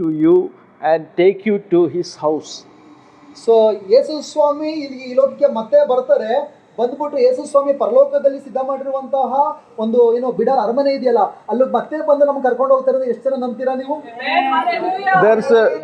to you and take you to his house. So ಯೇಸು ಸ್ವಾಮಿ ಇಲ್ಲಿ ಈ ಲೋಕಕ್ಕೆ ಮತ್ತೆ ಬರ್ತಾರೆ. ಬಂದ್ಬಿಟ್ಟು ಯೇಸು ಸ್ವಾಮಿ ಪರಲೋಕದಲ್ಲಿ ಸಿದ್ಧ ಮಾಡಿರುವಂತಹ ಒಂದು ಬಿಡಾರ ಅರಮನೆ ಇದೆಯಲ್ಲ, ಅಲ್ಲಿ ಮತ್ತೆ ಬಂದು ನಮ್ಗೆ ಕರ್ಕೊಂಡು ಹೋಗ್ತಾರೆ. ಎಷ್ಟು ಜನ ನಂಬ್ತೀರಾ ನೀವು?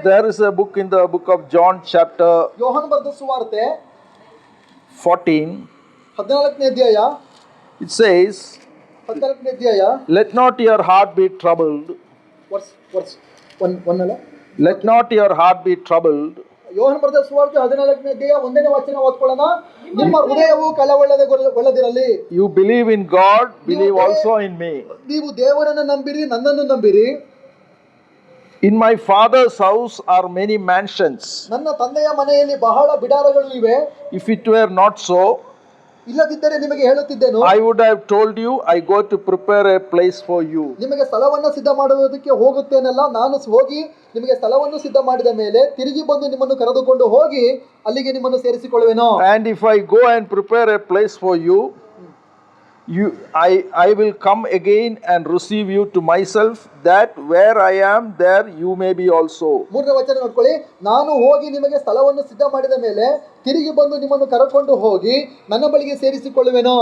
There is a book in the book of John chapter ಯೋಹನ ಬರೆದ ಸುವಾರ್ತೆ 14. ಅಧ್ಯಾಯ. It says, 14ನೇ ಅಧ್ಯಾಯ. let not your heart be troubled. Let not your heart be troubled. ಯೋಹನ ಬರೆದ ಸುವಾರ್ತೆ 14ನೇ ಅಧ್ಯಾಯ 1ನೇ ವಚನ ಓದ್ಕೊಳ್ಳೋಣ. ನಿಮ್ಮ ಹೃದಯವು ಕಳವಳಗೊಳ್ಳದಿರಲಿ. You believe in God, believe also in me. ನೀವು ದೇವರನ್ನು ನಂಬಿರಿ, ನನ್ನನ್ನು ನಂಬಿರಿ. In my father's house are many mansions. ನನ್ನ ತಂದೆಯ ಮನೆಯಲ್ಲಿ ಬಹಳ ಬಿಡಾರಗಳು ಇವೆ. If it were not so, ಇಲ್ಲದಿದ್ದರೆ ನಿಮಗೆ ಹೇಳುತ್ತಿದ್ದೇನು, I would have told you, I go to prepare a place for you. ನಿಮಗೆ ಸ್ಥಳವನ್ನು ಸಿದ್ಧ ಮಾಡುವುದಕ್ಕೆ ಹೋಗುತ್ತೇನಲ್ಲ, ನಾನು ಹೋಗಿ ನಿಮಗೆ ಸ್ಥಳವನ್ನು ಸಿದ್ಧ ಮಾಡಿದ ಮೇಲೆ ತಿರುಗಿ ಬಂದು ನಿಮ್ಮನ್ನು ಕರೆದುಕೊಂಡು ಹೋಗಿ ಅಲ್ಲಿಗೆ ನಿಮ್ಮನ್ನು ಸೇರಿಸಿಕೊಳ್ಳುವೆನು. And if I go and prepare a place for you, I will come again and receive you to myself, that where I am, there you may be also. 3ನೇ ವಚನ ನೋಡ್ಕೊಳ್ಳಿ. ನಾನು ಹೋಗಿ ನಿಮಗೆ ಸ್ಥಳವನ್ನು ಸಿದ್ಧ ಮಾಡಿದ ಮೇಲೆ ತಿರುಗಿ ಬಂದು ನಿಮ್ಮನ್ನು ಕರೆದುಕೊಂಡು ಹೋಗಿ ನನ್ನ ಬಳಿಗೆ ಸೇರಿಸಿಕೊಳ್ಳುವೆನು.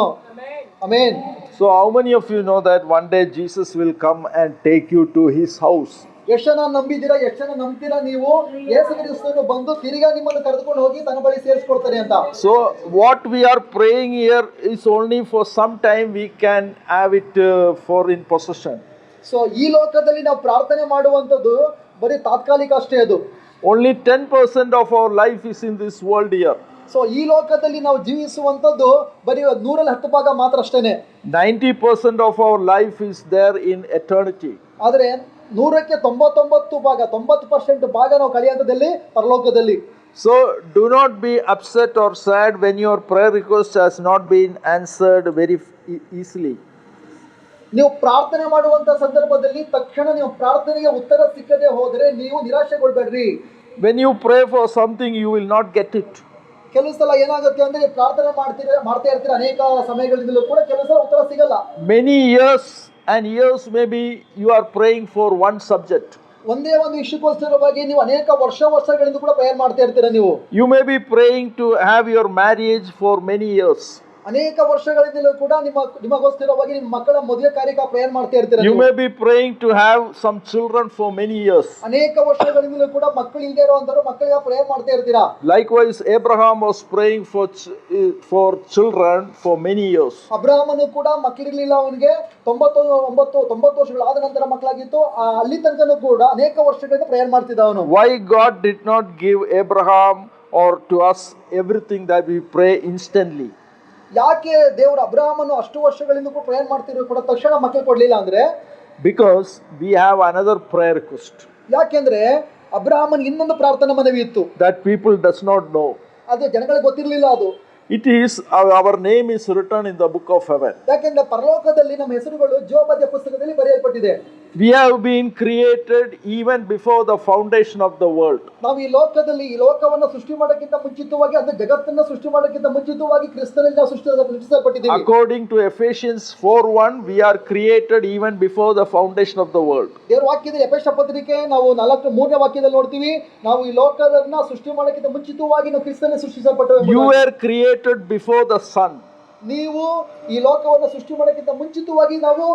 Amen. So how many of you know that one day Jesus will come and take you to his house? ಎಷ್ಟು ಜನ ನಂಬಿದ್ದೀರಾ? ಎಷ್ಟು ಜನ ನಂಬ್ತೀರಾ ನೀವು? ಯೇಸು ಕ್ರಿಸ್ತನು ಬಂದು ತಿರುಗಾ ನಿಮ್ಮನ್ನು ಕರೆದುಕೊಂಡು ಹೋಗಿ ತನ್ನ ಬಳಿ ಸೇರಿಸಿಕೊಳ್ತಾರೆ ಅಂತ. So what we are praying here is only for some time we can have it for in possession. So ಈ ಲೋಕದಲ್ಲಿ ನಾವು ಪ್ರಾರ್ಥನೆ ಮಾಡುವಂಥದ್ದು ಬರೀ ತಾತ್ಕಾಲಿಕ ಅಷ್ಟೇ. ಅದು only 10% of our life is in this world here. So ಈ ಲೋಕದಲ್ಲಿ ನಾವು ಜೀವಿಸುವಂಥದ್ದು ಬರೀ 110 ಭಾಗ ಮಾತ್ರ ಅಷ್ಟೇನೆ. 90% of our life is there in eternity. ಆದರೆ 100ಕ್ಕೆ 99 ಭಾಗ 90% ಭಾಗ ನಾವು ಕಳೆಯುವಂಥದ್ದಲ್ಲಿ ಪರಲೋಕದಲ್ಲಿ. So do not be upset or sad when your prayer request has not been answered very easily. ನೀವು ಪ್ರಾರ್ಥನೆ ಮಾಡುವಂತ ಸಂದರ್ಭದಲ್ಲಿ ತಕ್ಷಣ ನೀವು ಪ್ರಾರ್ಥನೆಗೆ ಉತ್ತರ ಸಿಕ್ಕದೆ ಹೋದರೆ ನೀವು ನಿರಾಶೆಗೊಳ್ಬೇಡ್ರಿ. When you pray for something you will not get it. ಕೆಲವು ಸಲ ಏನಾಗುತ್ತೆ ಅಂದ್ರೆ ಪ್ರಾರ್ಥನೆ ಮಾಡ್ತಾ ಇರ್ತೀರ ಅನೇಕ ಸಮಯಗಳಿಂದಲೂ ಕೂಡ ಕೆಲವು ಸಲ ಉತ್ತರ ಸಿಗಲ್ಲ. Many years and years maybe you are praying for one subject. ಒಂದೇ ಒಂದು ವಿಷಯಕ್ಕೋಸ್ಕರವಾಗಿ ನೀವು ಅನೇಕ ವರ್ಷಗಳಿಂದ ಕೂಡ ಪ್ರೇಯರ್ ಮಾಡ್ತಾ ಇರ್ತೀರ. ನೀವು You may be praying to have your marriage for many years. ಅನೇಕ ವರ್ಷಗಳಿಂದಲೂ ಕೂಡ ನಿಮಗೋಸ್ಕರವಾಗಿ ನಿಮ್ಮ ಮಕ್ಕಳ ಮದುವೆ ಕಾರ್ಯಕ್ಕೆ ಪ್ರೇಯರ್ ಮಾಡ್ತಾ ಇರ್ತೀರ. You may be praying to have some children for many years. ಅನೇಕ ವರ್ಷಗಳಿಂದಲೂ ಕೂಡ ಮಕ್ಕಳು ಇಲ್ಲದೆ ಇರುವಂತರು ಮಕ್ಕಳಿಗೆ ಪ್ರೇಯರ್ ಮಾಡ್ತಾ ಇರ್ತೀರಾ. Likewise Abraham was praying for children for many years. ಅಬ್ರಹಾಮನು ಕೂಡ ಮಕ್ಕಳಿರಲಿಲ್ಲ, ಅವನಿಗೆ 90 ವರ್ಷಗಳಾದ ನಂತರ ಮಕ್ಕಳಾಗಿತ್ತು. ಅಲ್ಲಿ ತನಕನೂ ಕೂಡ ಅನೇಕ ವರ್ಷಗಳಿಂದ ಪ್ರೇಯರ್ ಮಾಡ್ತಿದ್ದ ಅವನು. Why God did not give Abraham or to us everything that we pray instantly? ಯಾಕೆ ದೇವರು ಅಬ್ರಹಾಮನು ಅಷ್ಟು ವರ್ಷಗಳಿಂದ ಕೂಡ ಪ್ರೇಯರ್ ಮಾಡ್ತಿರೋ ಕೂಡ ತಕ್ಷಣ ಮಕ್ಕಳು ಕೊಡ್ಲಿಲ್ಲ ಅಂದ್ರೆ, because we have another prayer request. ಯಾಕೆಂದ್ರೆ ಅಬ್ರಹಾಮನ್ ಇನ್ನೊಂದು ಪ್ರಾರ್ಥನಾ ಮನವಿ ಇತ್ತು that people does not know. ಅದು ಜನಗಳಿಗೆ ಗೊತ್ತಿರಲಿಲ್ಲ. ಅದು It is our name is written in the book of heaven. ಯಾಕೆಂದ್ರೆ ಪರಲೋಕದಲ್ಲಿ ನಮ್ಮ ಹೆಸರುಗಳು ಜೀವಬಾಧ್ಯೆ ಪುಸ್ತಕದಲ್ಲಿ ಬರೆಯಲ್ಪಟ್ಟಿದೆ. We have been created even before the foundation of the world. ನಾವು ಈ ಲೋಕವನ್ನು ಸೃಷ್ಟಿ ಮಾಡೋಕ್ಕಿಂತ ಮುಂಚಿತವಾಗಿ, ಅಂದ್ರೆ ಜಗತ್ತನ್ನ ಸೃಷ್ಟಿ ಮಾಡೋಕ್ಕಿಂತ ಮುಂಚಿತವಾಗಿ ಕ್ರಿಸ್ತನಲ್ಲಿ ನಾವು ಸೃಷ್ಟಿಸಲ್ಪಟ್ಟಿದ್ದೀವಿ. According to Ephesians 4:1 we are created even before the foundation of the world. ದೇವರ ವಾಕ್ಯದಲ್ಲಿ ಎಫೆಸ ಪತ್ರಿಕೆ ನಾವು 4:3ನೇ ವಾಕ್ಯದಲ್ಲಿ ನೋಡ್ತೀವಿ, ನಾವು ಈ ಲೋಕವನ್ನ ಸೃಷ್ಟಿ ಮಾಡೋಕ್ಕಿಂತ ಮುಂಚಿತವಾಗಿ ನಾವು ಕ್ರಿಸ್ತನಲ್ಲಿ ಸೃಷ್ಟಿಸಲ್ಪಟ್ಟೆವು. You were created before the sun. ನೀವು ಈ ಲೋಕವನ್ನು ಸೃಷ್ಟಿ ಮಾಡೋಕ್ಕಿಂತ ಮುಂಚಿತವಾಗಿ ನಾವು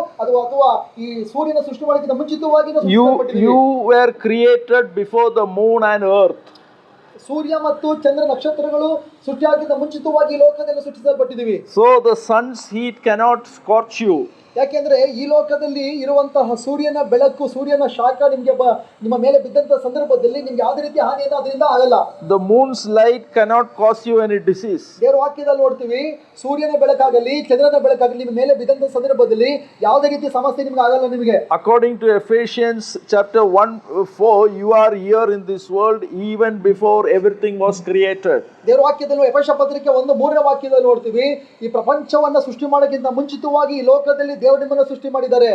ಅಥವಾ ಈ ಸೂರ್ಯನ ಸೃಷ್ಟಿ ಮಾಡೋಕ್ಕಿಂತ ಮುಂಚಿತವಾಗಿ you were created before the moon and earth. ಸೂರ್ಯ ಮತ್ತು ಚಂದ್ರ ನಕ್ಷತ್ರಗಳು ಸೃಷ್ಟಿಯಾಗಿದ್ದ ಮುಂಚಿತವಾಗಿ ಈ ಲೋಕದಲ್ಲಿ ಸೃಷ್ಟಿಸಲ್ಪಟ್ಟಿದ್ದೀವಿ. So the sun's heat cannot scorch you. ಯಾಕೆಂದ್ರೆ ಈ ಲೋಕದಲ್ಲಿ ಇರುವಂತಹ ಸೂರ್ಯನ ಬೆಳಕು, ಸೂರ್ಯನ ಶಾಖ ನಿಮ್ಮ ಮೇಲೆ ಬಿದ್ದಂತ ಸಂದರ್ಭದಲ್ಲಿ ನಿಮ್ಗೆ ಯಾವುದೇ ರೀತಿ ಹಾನಿಯನ್ನು ಅದರಿಂದ ಆಗಲ್ಲ. The moon's light cannot cause you any disease. ದೇವರ ವಾಕ್ಯದಲ್ಲಿ ನೋಡ್ತೀವಿ, ಸೂರ್ಯನ ಬೆಳಕಾಗಲಿ ಚಂದ್ರನ ಬೆಳಕಾಗಲಿ ನಿಮ್ಮ ಮೇಲೆ ಬಿದ್ದಂತ ಸಂದರ್ಭದಲ್ಲಿ ಯಾವುದೇ ರೀತಿ ಸಮಸ್ಯೆ ನಿಮ್ಗೆ ಆಗಲ್ಲ. ನಿಮಗೆ according to Ephesians chapter 1:4 you are here in this world even before everything was created. ದೇವರ ವಾಕ್ಯದಲ್ಲಿ ಎಫೆಸ ಪತ್ರಿಕೆ 1:3ನೇ ವಾಕ್ಯದಲ್ಲಿ ನೋಡ್ತೀವಿ, ಈ ಪ್ರಪಂಚವನ್ನ ಸೃಷ್ಟಿ ಮಾಡೋಕ್ಕಿಂತ ಮುಂಚಿತವಾಗಿ ಈ ಲೋಕದಲ್ಲಿ ದೇವರು ನಿಮ್ಮನ್ನು ಸೃಷ್ಟಿ ಮಾಡಿದ್ದಾರೆ.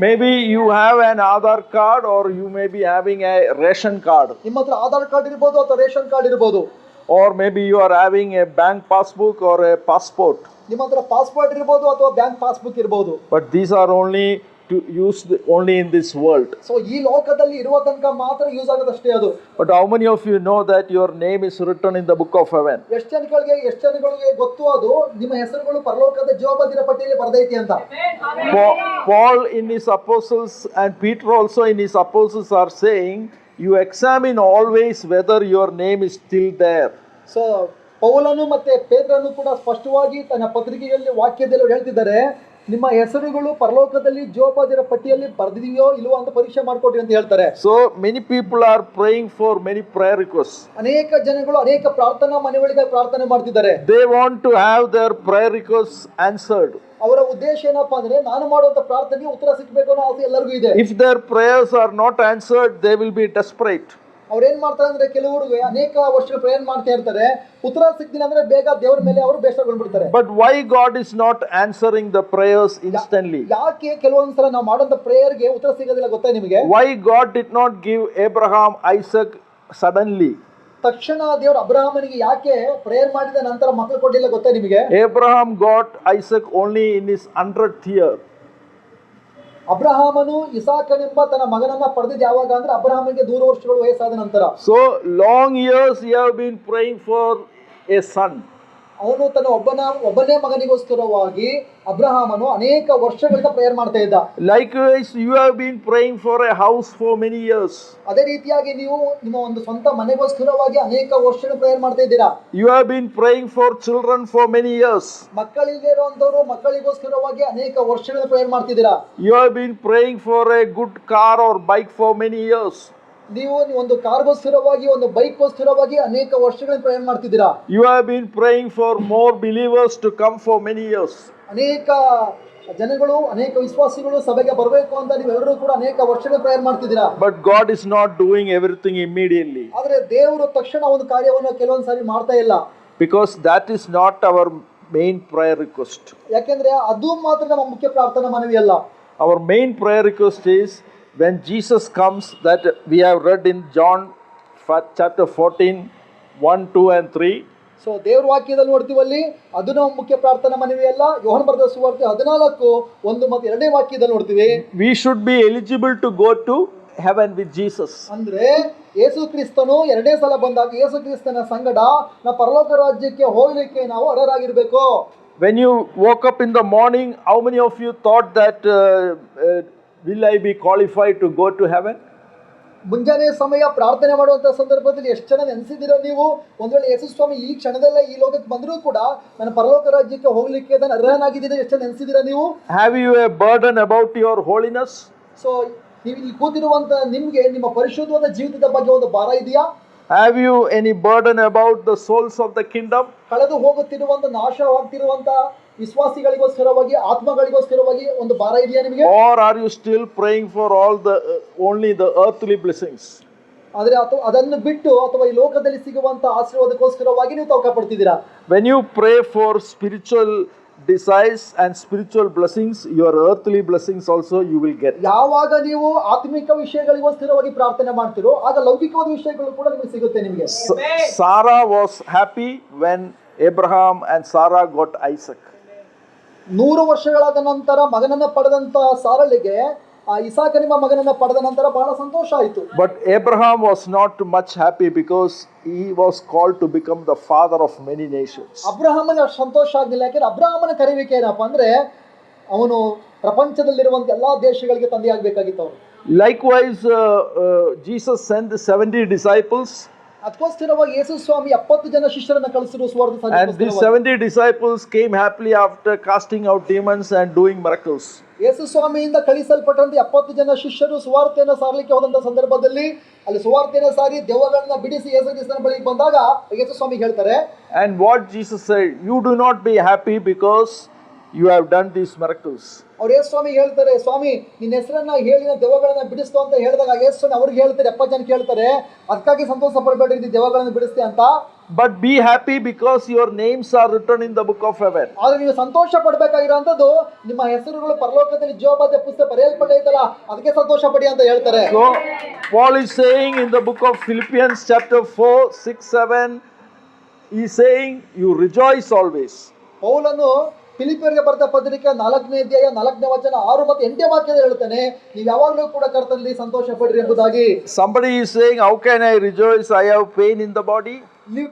Maybe you have an Aadhaar card or you may be having a ration card. ನಿಮ್ಮ ಹತ್ರ ಆಧಾರ್ ಕಾರ್ಡ್ ಇರಬಹುದು ಅಥವಾ ರೇಷನ್ ಕಾರ್ಡ್ ಇರಬಹುದು. Or maybe you are having a bank passbook or a passport. ನಿಮ್ಮ ಹತ್ರ ಪಾಸ್ಪೋರ್ಟ್ ಇರಬಹುದು ಅಥವಾ ಬ್ಯಾಂಕ್ ಪಾಸ್ಬುಕ್ ಇರಬಹುದು. But these are only to use only in this world. So ಈ ಲೋಕದಲ್ಲಿ ಇರುವ ತನಕ ಮಾತ್ರ ಯೂಸ್ ಆಗೋದಷ್ಟೇ ಅದು. But how many of you know that your name is written in the book of heaven? ಎಷ್ಟು ಜನಗಳಿಗೆ ಗೊತ್ತು ಅದು ನಿಮ್ಮ ಹೆಸರುಗಳು ಪರಲೋಕದ ಜೀವಬಂಧಿರ ಪಟ್ಟಿಯಲ್ಲಿ ಬರೆದೈತಿ ಅಂತ. Paul in his apostles and Peter also in his apostles are saying, you examine always whether your name is still there. So ಪೌಲನು ಮತ್ತೆ ಪೇತ್ರನು ಕೂಡ ಸ್ಪಷ್ಟವಾಗಿ ತನ್ನ ಪತ್ರಿಕೆಯಲ್ಲಿ ವಾಕ್ಯದಲ್ಲಿ ಹೇಳ್ತಿದ್ದಾರೆ, ನಿಮ್ಮ ಹೆಸರುಗಳು ಪರಲೋಕದಲ್ಲಿ ಜೀವಬಂಧಿರ ಪಟ್ಟಿಯಲ್ಲಿ ಬರೆದಿದೆಯೋ ಇಲ್ವೋ ಅಂತ ಪರೀಕ್ಷೆ ಮಾಡ್ಕೊಡ್ರಿ ಅಂತ ಹೇಳ್ತಾರೆ. So many people are praying for many prayer requests. ಅನೇಕ ಜನಗಳು ಅನೇಕ ಪ್ರಾರ್ಥನಾ ಮನೆಗಳಿಗೆ ಪ್ರಾರ್ಥನೆ ಮಾಡ್ತಿದ್ದಾರೆ. They want to have their prayer requests answered. ಅವರ ಉದ್ದೇಶ ಏನಪ್ಪಾ ಅಂದ್ರೆ ನಾನು ಮಾಡುವಂತ ಪ್ರಾರ್ಥನೆಗೆ ಉತ್ತರ ಸಿಗಬೇಕು ಅನ್ನೋ ಆಸೆ ಎಲ್ಲರಿಗೂ ಇದೆ. If their prayers are not answered, they will be desperate. ಅವ್ರು ಏನ್ ಮಾಡ್ತಾರೆ ಅಂದ್ರೆ ಕೆಲವರಿಗೆ ಅನೇಕ ವರ್ಷಗಳು ಪ್ರೇಯರ್ ಮಾಡ್ತಾ ಇರ್ತಾರೆ, ಉತ್ತರ ಸಿಗ್ತಿಲ್ಲ ಅಂದ್ರೆ ಬೇಗ ದೇವರ ಮೇಲೆ ಅವರು ಬೇಸರಗೊಂಡ್ಬಿಡ್ತಾರೆ. But why God is not answering the prayers instantly? ಯಾಕೆ ಕೆಲವೊಂದ್ಸಲ ನಾವು ಮಾಡುವಂತ ಪ್ರೇಯರ್ಗೆ ಉತ್ತರ ಸಿಗೋದಿಲ್ಲ ಗೊತ್ತಾ ನಿಮಗೆ? Why God did not give Abraham Isaac suddenly? ತಕ್ಷಣ ದೇವರು ಅಬ್ರಹಾಮನಿಗೆ ಯಾಕೆ ಪ್ರೇಯರ್ ಮಾಡಿದ ನಂತರ ಮಕ್ಕಳು ಕೊಟ್ಟಿಲ್ಲ ಗೊತ್ತಾ ನಿಮಗೆ? Abraham got Isaac only in his 100th year. ಅಬ್ರಹಾಮನು ಇಸಾಕನೆಂಬ ತನ್ನ ಮಗನನ್ನ ಪಡೆದಿದ್ದು ಯಾವಾಗ ಅಂದ್ರೆ ಅಬ್ರಹಾಮನಿಗೆ 100 ವರ್ಷಗಳು ವಯಸ್ಸಾದ ನಂತರ. So long years he have been praying for a son. ಅವನು ತನ್ನ ಒಬ್ಬನೇ ಮಗನಿಗೋಸ್ಕರವಾಗಿ ಅಬ್ರಹಾಮನು ಅನೇಕ ವರ್ಷಗಳಿಂದ ಪ್ರೇಯರ್ ಮಾಡ್ತಾ ಇದ್ದ. Likewise you have been praying for a house for many years. ಅದೇ ರೀತಿಯಾಗಿ ನೀವು ನಿಮ್ಮ ಒಂದು ಸ್ವಂತ ಮನೆಗೋಸ್ಕರವಾಗಿ ಅನೇಕ ವರ್ಷಗಳು ಪ್ರೇಯರ್ ಮಾಡ್ತಾ ಇದ್ದೀರಾ. You have been praying for children for many years. ಮಕ್ಕಳಿಲ್ಲದೆ ಇರುವಂತವರು ಮಕ್ಕಳಿಗೋಸ್ಕರವಾಗಿ ಅನೇಕ ವರ್ಷಗಳ ಪ್ರೇಯರ್ ಮಾಡ್ತಿದ್ದೀರಾ. You have been praying for a good car or bike for many years. ನೀವು ಒಂದು ಕಾರ್ಗೋಸ್ಕರವಾಗಿ ಒಂದು ಬೈಕ್ಗೋಸ್ಕರವಾಗಿ ಅನೇಕ ವರ್ಷಗಳಿಂದ ಪ್ರೇಯರ್ ಮಾಡ್ತಿದ್ದೀರಾ. You have been praying for more believers to come for many years. ಅನೇಕ ಜನಗಳು ಅನೇಕ ವಿಶ್ವಾಸಿಗಳು ಸಭೆಗೆ ಬರಬೇಕು ಅಂತ ನೀವೆಲ್ಲರೂ ಕೂಡ ಅನೇಕ ವರ್ಷಗಳ ಪ್ರೇಯರ್ ಮಾಡ್ತಿದ್ದೀರಾ. But God is not doing everything immediately. ಆದ್ರೆ ದೇವರು ತಕ್ಷಣ ಒಂದು ಕಾರ್ಯವನ್ನು ಕೆಲವೊಂದು ಸಾರಿ ಮಾಡ್ತಾ ಇಲ್ಲ. Because that is not our main prayer request. ಯಾಕೆಂದ್ರೆ ಅದು ಮಾತ್ರ ನಮ್ಮ ಮುಖ್ಯ ಪ್ರಾರ್ಥನಾ ಮನವಿ ಅಲ್ಲ. Our main prayer request is when Jesus comes, that we have read in John chapter 14, 1, 2 and 3. So ದೇವ್ರ ವಾಕ್ಯದಲ್ಲಿ ನೋಡ್ತೀವಲ್ಲಿ ಅದು ನಮ್ಮ ಮುಖ್ಯ ಪ್ರಾರ್ಥನಾ ಮನವಿ ಅಲ್ಲ. ಯೋಹಾನ ಬರೆದ ಸುವಾರ್ತೆ 14, 1 ಮತ್ತು 2ನೇ ವಾಕ್ಯದಲ್ಲಿ ನೋಡ್ತೀವಿ, we should be eligible to go to heaven with Jesus. ಅಂದ್ರೆ ಯೇಸು ಕ್ರಿಸ್ತನು 2ನೇ ಸಲ ಬಂದಾಗ ಯೇಸು ಕ್ರಿಸ್ತನ ಸಂಗಡ ನಾವು ಪರಲೋಕ ರಾಜ್ಯಕ್ಕೆ ಹೋಗಲಿಕ್ಕೆ ನಾವು ಅರ್ಹರಾಗಿರ್ಬೇಕು. When you woke up in the morning, how many of you thought that will I be qualified to go to heaven? ಮುಂಜಾನೆ ಸಮಯ ಪ್ರಾರ್ಥನೆ ಮಾಡುವಂತ ಸಂದರ್ಭದಲ್ಲಿ ಎಷ್ಟು ಜನ ನೆನೆಸಿದಿರೋ ನೀವು? ಒಂದ್ ವೇಳೆ ಯೇಸು ಸ್ವಾಮಿ ಈ ಕ್ಷಣದಲ್ಲೇ ಈ ಲೋಕಕ್ಕೆ ಬಂದರೂ ಕೂಡ ನಾನು ಪರಲೋಕ ರಾಜ್ಯಕ್ಕೆ ಹೋಗ್ಲಿಕ್ಕೆ ನಾನು ಅರ್ಹನಾಗಿದ್ದೀನಿ ಎಷ್ಟು ನೆನೆಸಿದಿರ ನೀವು? Have you a burden about your holiness? So ನೀವು ಇಲ್ಲಿ ಕೂತಿರುವಂತ ನಿಮ್ಗೆ ನಿಮ್ಮ ಪರಿಶುದ್ಧವಾದ ಜೀವಿತದ ಬಗ್ಗೆ ಒಂದು ಭಾರ ಇದೆಯಾ? Have you any burden about the souls of the kingdom? ಕಳೆದು ಹೋಗುತ್ತಿರುವಂತ ನಾಶವಾಗ್ತಿರುವಂತ ವಿಶ್ವಾಸಿಗಳಿಗೋಸ್ಕರವಾಗಿ ಆತ್ಮಗಳಿಗೋಸ್ಕರವಾಗಿ ಒಂದು ಭಾರ ಇದೆಯಾ ನಿಮಗೆ? Or are you still praying for only the earthly blessings? ಆದ್ರೆ ಅದನ್ನು ಬಿಟ್ಟು ಅಥವಾ ಈ ಲೋಕದಲ್ಲಿ ಸಿಗುವಂತ ಆಶೀರ್ವಾದಕ್ಕೋಸ್ಕರವಾಗಿ ನೀವು ತವಕ ಪಡ್ತಿದ್ದೀರಾ? When you pray for spiritual desires and spiritual blessings, your earthly blessings also you will get. ಯಾವಾಗ ನೀವು ಆತ್ಮಿಕ ವಿಷಯಗಳಿಗೋಸ್ಕರವಾಗಿ ಪ್ರಾರ್ಥನೆ ಮಾಡ್ತಿರೋ ಆಗ ಲೌಕಿಕವಾದ ವಿಷಯಗಳು ಕೂಡ ನಿಮಗೆ ಸಿಗುತ್ತೆ ನಿಮಗೆ. Sarah was happy when Abraham and Sarah got Isaac. 100 ವರ್ಷಗಳಾದ ನಂತರ ಮಗನನ್ನ ಪಡೆದಂತ ಸಾರಳಿಗೆ ಆ ಇಸಾಕನೆಂಬ ಮಗನನ್ನ ಪಡೆದ ನಂತರ ಬಹಳ ಸಂತೋಷ ಆಯಿತು. But Abraham was not much happy because he was called to become the father of many nations. ಅಬ್ರಹಾಮನ ಸಂತೋಷ ಆಗಲಿಲ್ಲ. ಯಾಕೆಂದ್ರೆ ಅಬ್ರಹಾಮನ ಕರೆಯುವಿಕೆ ಏನಪ್ಪ ಅಂದ್ರೆ ಅವನು ಪ್ರಪಂಚದಲ್ಲಿರುವಂತ ಎಲ್ಲಾ ದೇಶಗಳಿಗೆ ತಂದೆ ಆಗಬೇಕಾಗಿತ್ತು ಅವನು. Likewise, Jesus sent the 70 disciples. ಅದಕ್ಕೋಸ್ಕರವಾಗಿ ಯೇಸು ಸ್ವಾಮಿ 70 ಜನ ಶಿಷ್ಯರನ್ನ ಕಳಿಸಿದ್ರು ಸುವಾರ್ತೆ ಸಾರಲಿಕ್ಕೆ. And these 70 disciples came happily after casting out demons and doing miracles. ಯೇಸು ಸ್ವಾಮಿಯಿಂದ ಕಳಿಸಲ್ಪಟ್ಟಂತ 70 ಜನ ಶಿಷ್ಯರು ಸುವಾರ್ತೆಯನ್ನು ಸಾರಲಿಕ್ಕೆ ಹೋದಂತ ಸಂದರ್ಭದಲ್ಲಿ ಅಲ್ಲಿ ಸುವಾರ್ತೆಯನ್ನು ಸಾರಿ ದೆವ್ವಗಳನ್ನ ಬಿಡಿಸಿ ಯೇಸು ಕ್ರಿಸ್ತನ ಬಳಿಗೆ ಬಂದಾಗ ಯೇಸು ಸ್ವಾಮಿ ಹೇಳ್ತಾರೆ, and what Jesus said, you do not be happy because you have done these miracles. ಅವ್ರು ಯೇಸು ಸ್ವಾಮಿ ಹೇಳ್ತಾರೆ, ಸ್ವಾಮಿ ನಿನ್ನ ಹೆಸರನ್ನ ಹೇಳಿ ದೆವ್ವಗಳನ್ನ ಬಿಡಿಸ್ತು ಅಂತ ಹೇಳಿದಾಗ ಯೇಸು ಸ್ವಾಮಿ ಅವ್ರಿಗೆ ಹೇಳ್ತಾರೆ, 70 ಜನ ಕೇಳ್ತಾರೆ, ಅದಕ್ಕಾಗಿ ಸಂತೋಷ ಪಡಬೇಡ್ರಿ ನೀನು ದೆವ್ವಗಳನ್ನ ಬಿಡಿಸ್ತೆ ಅಂತ. But be happy because your names are written in the book of heaven. ಆದ್ರೆ ನೀವು ಸಂತೋಷ ಪಡಬೇಕಾಗಿರೋಂಥದ್ದು ನಿಮ್ಮ ಹೆಸರುಗಳು ಪರಲೋಕದಲ್ಲಿ ಜೀವಬಾಧ್ಯ ಪುಸ್ತಕ ಬರೆಯಲ್ಪಟ್ಟೈತಲ್ಲ ಅದಕ್ಕೆ ಸಂತೋಷ ಪಡಿ ಅಂತ ಹೇಳ್ತಾರೆ. So Paul is saying in the book of Philippians chapter 4, 6, 7, he is saying you rejoice always. ಪೌಲನು ಫಿಲಿಪಿಯರಿಗೆ ಬರೆದ ಪತ್ರಿಕೆ 4ನೇ ಅಧ್ಯಾಯ 4ನೇ ವಚನ 6 ಮತ್ತು 8ನೇ ವಾಕ್ಯದಲ್ಲಿ ಹೇಳ್ತಾನೆ, ನೀವು ಯಾವಾಗಲೂ ಕೂಡ ಕರ್ತನಲ್ಲಿ ಸಂತೋಷ ಪಡ್ರಿ ಎಂಬುದಾಗಿ. Somebody is saying, how can I rejoice? I have pain in the body. ನೀವು